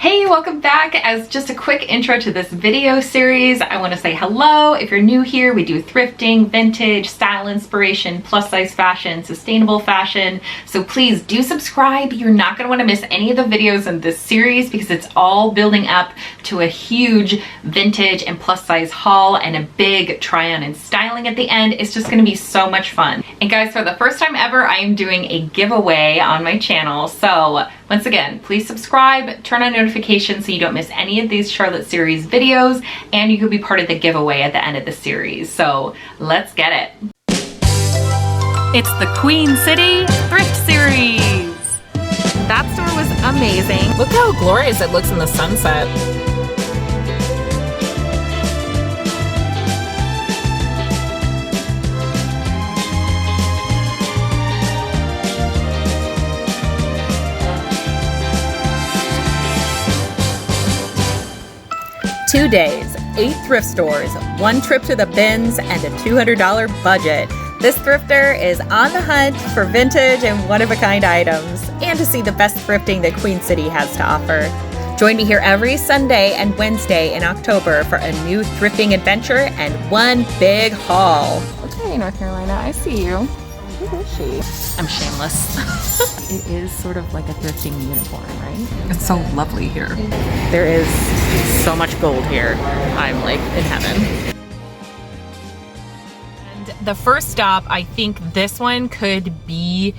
Hey, welcome back. As just a quick intro to this video series, I want to say hello. If you're new here, we do thrifting, vintage, style inspiration, plus size fashion, sustainable fashion. So please do subscribe. You're not going to want to miss any of the videos in this series because it's all building up to a huge vintage and plus size haul and a big try on and styling at the end. It's just going to be so much fun. And guys, for the first time ever, I am doing a giveaway on my channel. So once again, please subscribe, turn on notifications so you don't miss any of these Charlotte series videos, and you could be part of the giveaway at the end of the series. So let's get it. It's the Queen City Thrift Series. That store was amazing. Look how glorious it looks in the sunset. 2 days, 8 thrift stores, 1 trip to the bins, and a $200 budget. This thrifter is on the hunt for vintage and one-of-a-kind items, and to see the best thrifting that Queen City has to offer. Join me here every Sunday and Wednesday in October for a new thrifting adventure and one big haul. Okay, North Carolina, I see you. Who is she? I'm shameless. It is sort of like a thrifting uniform, right? It's so lovely here. There is so much gold here. I'm like in heaven. And the first stop, I think this one could be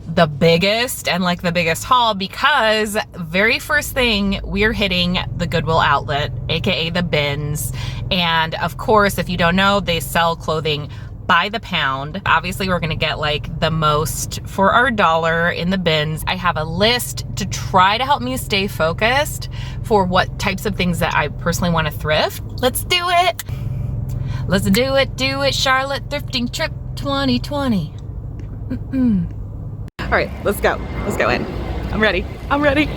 the biggest and like the biggest haul because very first thing we're hitting the Goodwill Outlet, aka the bins. And of course, if you don't know, they sell clothing by the pound. Obviously, we're gonna get like the most for our dollar in the bins. I have a list to try to help me stay focused for what types of things that I personally want to thrift. Let's do it. Let's do it, Charlotte thrifting trip 2020. All right, let's go in. I'm ready.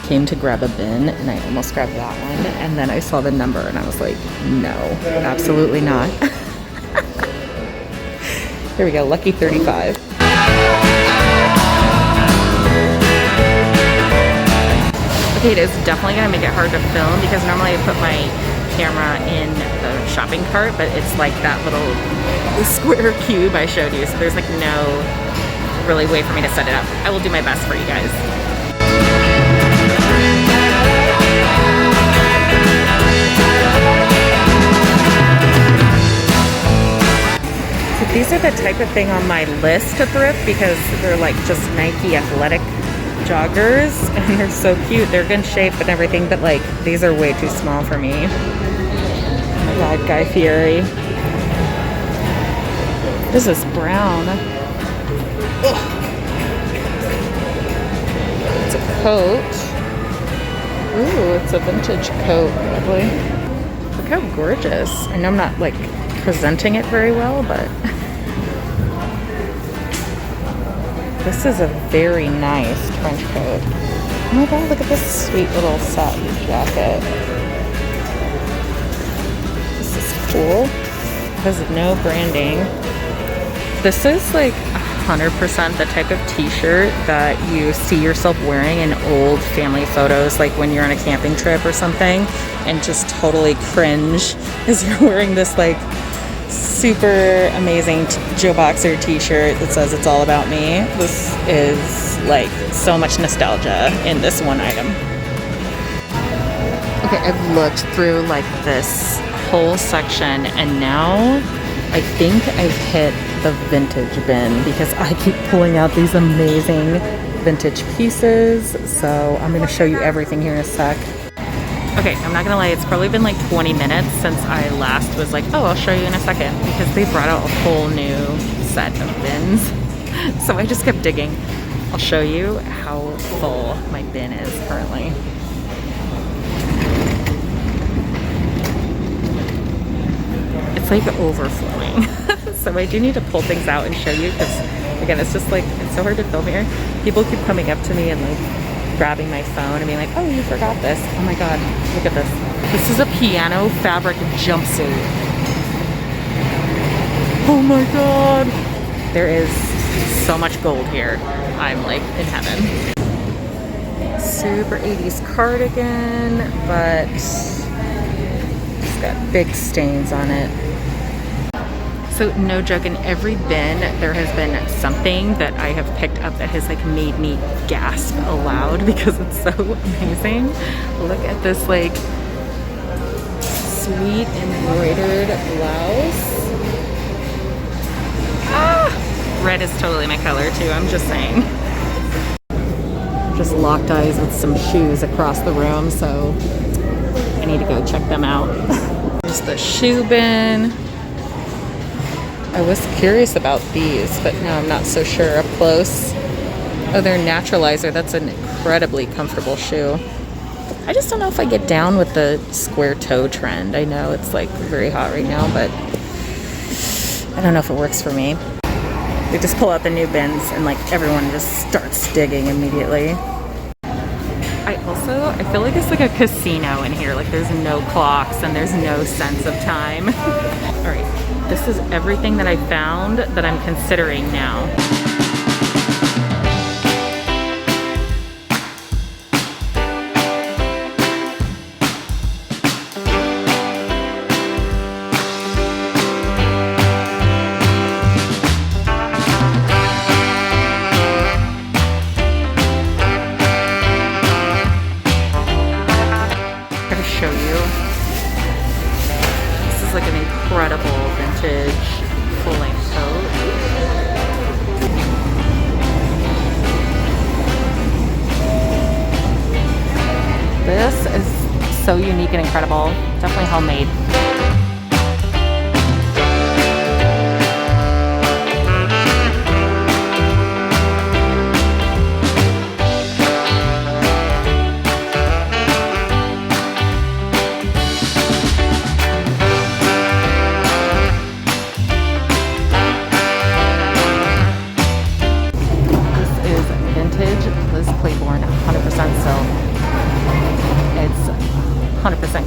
Came to grab a bin and I almost grabbed that one, and then I saw the number and I was like, no, absolutely not. Here we go, lucky 35. Okay, it is definitely gonna make it hard to film because normally I put my camera in the shopping cart, but it's like that little square cube I showed you, so there's like no really way for me to set it up. I will do my best for you guys. These are the type of thing on my list to thrift because they're like just Nike athletic joggers and they're so cute. They're good shape and everything, but like these are way too small for me. Oh my God, Guy Fieri. What is this, brown? Ugh. It's a coat. Ooh, it's a vintage coat, probably. Look how gorgeous. I know I'm not like presenting it very well, but this is a very nice trench coat. Oh my God, look at this sweet little satin jacket. This is cool. It has no branding. This is like 100% the type of t-shirt that you see yourself wearing in old family photos, like when you're on a camping trip or something, and just totally cringe as you're wearing this like super amazing Joe Boxer t-shirt that says it's all about me. This is like so much nostalgia in this one item. Okay, I've looked through like this whole section and now I think I've hit the vintage bin because I keep pulling out these amazing vintage pieces. So I'm gonna show you everything here in a sec. Okay, I'm not gonna lie, it's probably been like 20 minutes since I last was like, oh, I'll show you in a second, because they brought out a whole new set of bins. So I just kept digging. I'll show you how full my bin is currently. It's like overflowing. So I do need to pull things out and show you because, again, it's just like, it's so hard to film here. People keep coming up to me and like grabbing my phone and being like, oh, you forgot this. Oh my God, look at this. This is a piano fabric jumpsuit. Oh my God. There is so much gold here. I'm like in heaven. Super 80s cardigan, but it's got big stains on it. So no joke, in every bin there has been something that I have picked up that has like made me gasp aloud because it's so amazing. Look at this like sweet embroidered blouse. Ah! Red is totally my color too, I'm just saying. Just locked eyes with some shoes across the room, so I need to go check them out. There's the shoe bin. I was curious about these, but now I'm not so sure up close. Oh, they're Naturalizer. That's an incredibly comfortable shoe. I just don't know if I get down with the square toe trend. I know it's like very hot right now, but I don't know if it works for me. They just pull out the new bins and like everyone just starts digging immediately. I feel like it's like a casino in here. Like there's no clocks and there's no sense of time. All right, this is everything that I found that I'm considering now. Like an incredible vintage full-length coat. This is so unique and incredible. Definitely homemade.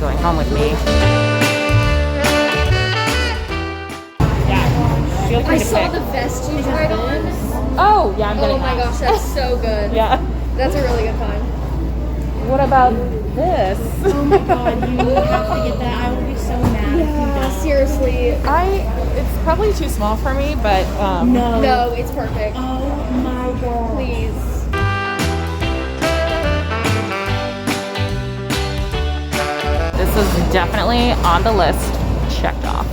Going home with me. Yeah. Feel free to pick. The vest you tried on. Oh, yeah, I'm getting that. Oh my gosh, that's so good. Yeah. That's a really good find. What about this? Oh my god, you have to get that. I will be so mad if you don't. Seriously. It's probably too small for me, but No, it's perfect. Oh my god. Please. this is definitely on the list. Checked off.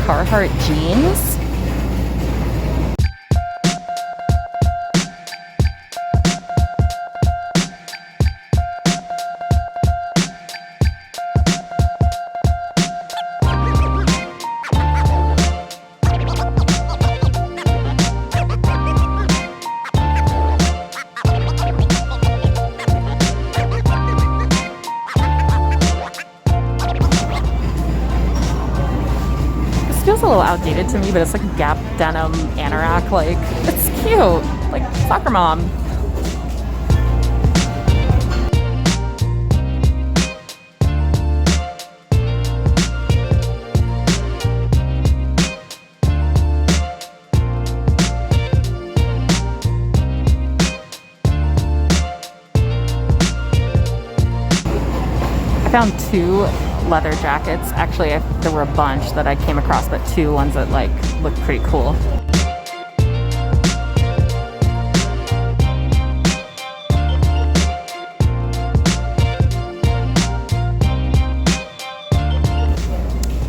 Carhartt jeans. Feels a little outdated to me, but it's like a Gap denim anorak. Like, it's cute. Like soccer mom. I found two leather jackets. Actually, there were a bunch that I came across, but two ones that like look pretty cool.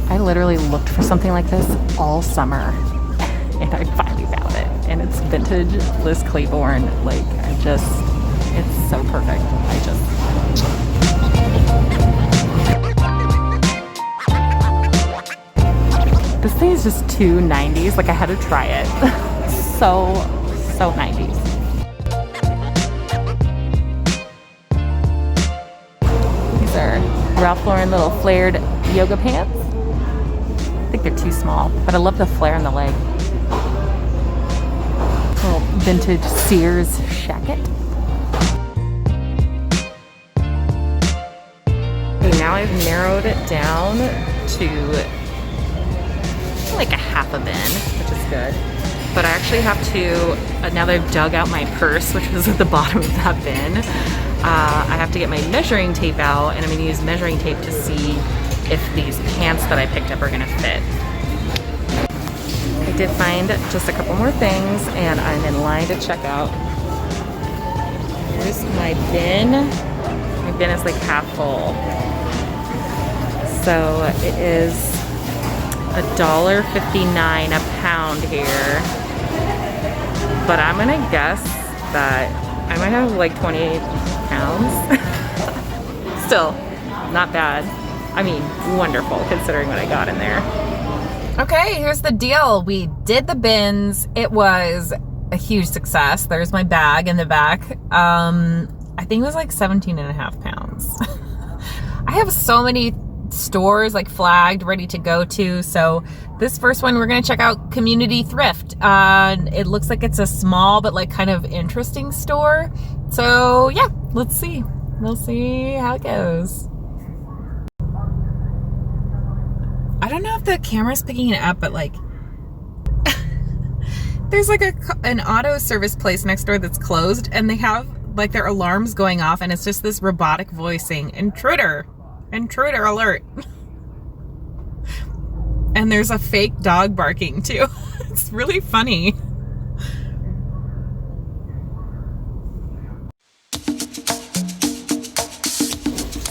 I literally looked for something like this all summer and I finally found it, and it's vintage Liz Claiborne. Like, it's so perfect. This thing is just too 90s. Like, I had to try it. so 90s. Ralph Lauren little flared yoga pants. I think they're too small, but I love the flare in the leg. Little vintage Sears shacket. Okay, now I've narrowed it down to like a half a bin, which is good. But I actually have to, now that I've dug out my purse, which was at the bottom of that bin, I have to get my measuring tape out, and I'm going to use measuring tape to see if these pants that I picked up are going to fit. I did find just a couple more things, and I'm in line to check out. Here's my bin. My bin is like half full. So it is $1.59 a pound here. But I'm gonna guess that I might have like 28 pounds. Still, not bad. I mean, wonderful considering what I got in there. Okay, here's the deal. We did the bins. It was a huge success. There's my bag in the back. I think it was like 17 and a half pounds. I have so many stores like flagged, ready to go to. So this first one, we're gonna check out Community Thrift. It looks like it's a small but like kind of interesting store. So yeah, let's see. We'll see how it goes. I don't know if the camera's picking it up, but like there's like an auto service place next door that's closed, and they have like their alarms going off, and it's just this robotic voice saying, "Intruder, intruder alert." And there's a fake dog barking too. It's really funny.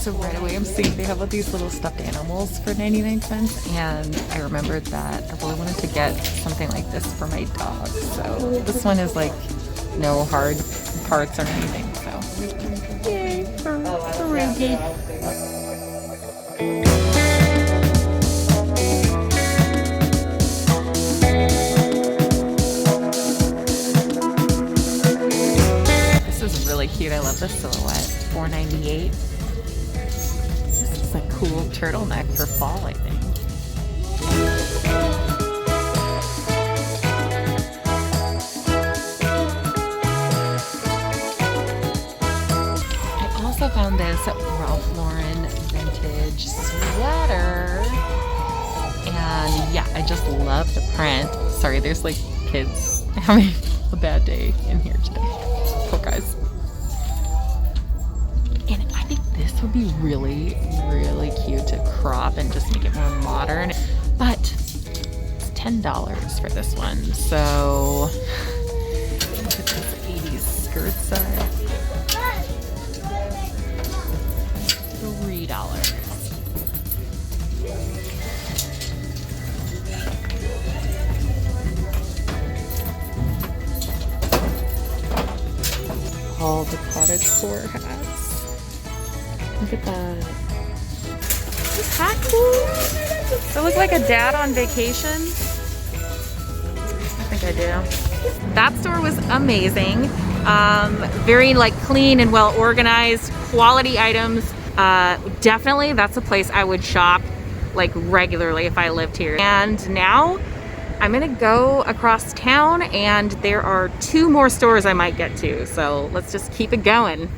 So right away I'm seeing they have all these little stuffed animals for 99 cents, and I remembered that I really wanted to get something like this for my dog. So this one is like no hard parts or anything, so yay for Ruby. This is really cute. I love this silhouette. $4.98. This is a cool turtleneck for fall, I think. I also found this Ralph Lauren vintage sweater. And yeah, I just love the print. Sorry, there's like kids having a bad day in here today. Poor guys. And I think this would be really, really cute to crop and just make it more modern. But it's $10 for this one. So look at this 80s skirt size. $3. All the cottage core hats. Look at that. Is that cool? Does it look like a dad on vacation? I think I do. That store was amazing. Very like clean and well organized, quality items. Definitely that's a place I would shop like regularly if I lived here. And now I'm gonna go across town, and there are 2 more stores I might get to. So let's just keep it going.